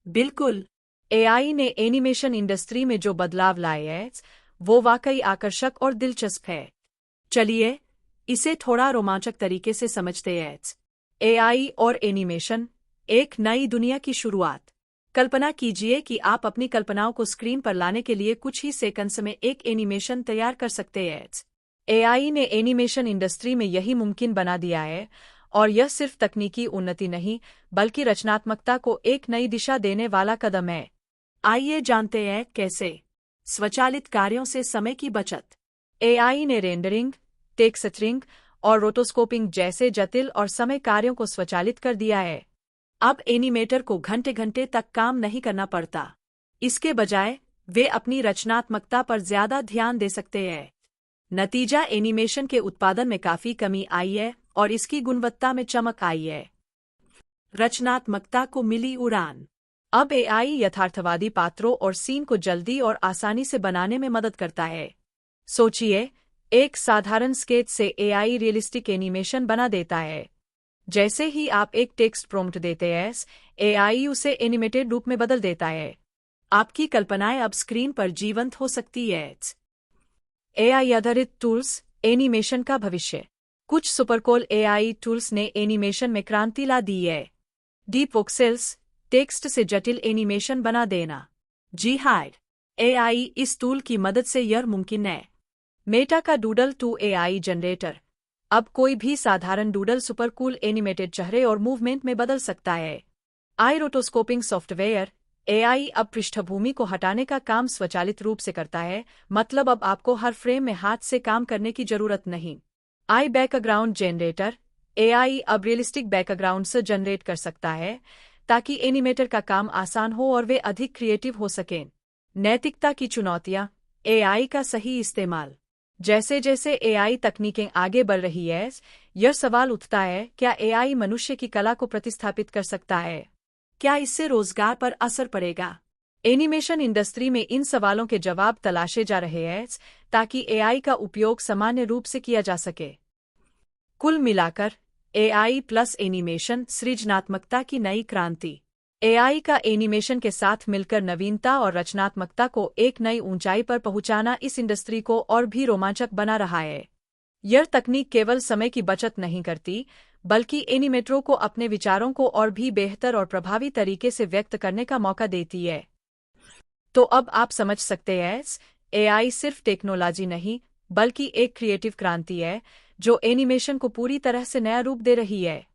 बिल्कुल। एआई ने animation industry में जो बदलाव लाए हैं, वो वाकई आकर्षक और दिलचस्प है। चलिए, इसे थोड़ा रोमांचक तरीके से समझते हैं। एआई और एनिमेशन, एक नई दुनिया की शुरुआत। कल्पना कीजिए कि आप अपनी कल्पनाओं को स्क्रीन पर लाने के लिए कुछ ही सेकंड्स में एक एनिमेशन तैयार कर सकते हैं। एआई ने एनिमेशन इंडस्ट्री में यही मुमकिन बना दिया है, और यह सिर्फ तकनीकी उन्नति नहीं, बल्कि रचनात्मकता को एक नई दिशा देने वाला कदम है। आइए जानते हैं कैसे। स्वचालित कार्यों से समय की बचत। एआई ने रेंडरिंग, टेक्सचरिंग और रोटोस्कोपिंग जैसे जटिल और समय कार्यों को स्वचालित कर दिया है। अब एनिमेटर को घंटे घंटे तक काम नहीं करना पड़ता। इसके बजाय वे अपनी रचनात्मकता पर ज्यादा ध्यान दे सकते हैं। नतीजा, एनिमेशन के उत्पादन में काफी कमी आई है और इसकी गुणवत्ता में चमक आई है। रचनात्मकता को मिली उड़ान। अब एआई यथार्थवादी पात्रों और सीन को जल्दी और आसानी से बनाने में मदद करता है। सोचिए, एक साधारण स्केच से एआई रियलिस्टिक एनिमेशन बना देता है। जैसे ही आप एक टेक्स्ट प्रॉम्प्ट देते हैं, एआई उसे एनिमेटेड रूप में बदल देता है। आपकी कल्पनाएं अब स्क्रीन पर जीवंत हो सकती है। एआई आधारित टूल्स, एनिमेशन का भविष्य। कुछ सुपरकूल एआई टूल्स ने एनिमेशन में क्रांति ला दी है। डीप वोक्सेल्स, टेक्स्ट से जटिल एनिमेशन बना देना। जी हाँ, एआई इस टूल की मदद से यह मुमकिन है। मेटा का डूडल 2 एआई जनरेटर। अब कोई भी साधारण डूडल सुपरकूल एनिमेटेड चेहरे और मूवमेंट में बदल सकता है। आई रोटोस्कोपिंग सॉफ्टवेयर, एआई अब पृष्ठभूमि को हटाने का काम स्वचालित रूप से करता है, मतलब अब आपको हर फ्रेम में हाथ से काम करने की जरूरत नहीं। आई बैकग्राउंड जनरेटर, एआई अब रियलिस्टिक बैकग्राउंड से जनरेट कर सकता है, ताकि एनिमेटर का काम आसान हो और वे अधिक क्रिएटिव हो सकें। नैतिकता की चुनौतियां, एआई का सही इस्तेमाल। जैसे जैसे एआई तकनीकें आगे बढ़ रही है, यह सवाल उठता है, क्या एआई मनुष्य की कला को प्रतिस्थापित कर सकता है? क्या इससे रोजगार पर असर पड़ेगा? एनिमेशन इंडस्ट्री में इन सवालों के जवाब तलाशे जा रहे हैं, ताकि एआई का उपयोग सामान्य रूप से किया जा सके। कुल मिलाकर, एआई प्लस एनिमेशन सृजनात्मकता की नई क्रांति। एआई का एनिमेशन के साथ मिलकर नवीनता और रचनात्मकता को एक नई ऊंचाई पर पहुंचाना इस इंडस्ट्री को और भी रोमांचक बना रहा है। यह तकनीक केवल समय की बचत नहीं करती, बल्कि एनिमेटरों को अपने विचारों को और भी बेहतर और प्रभावी तरीके से व्यक्त करने का मौका देती है। तो अब आप समझ सकते हैं, एआई सिर्फ टेक्नोलॉजी नहीं, बल्कि एक क्रिएटिव क्रांति है, जो एनिमेशन को पूरी तरह से नया रूप दे रही है।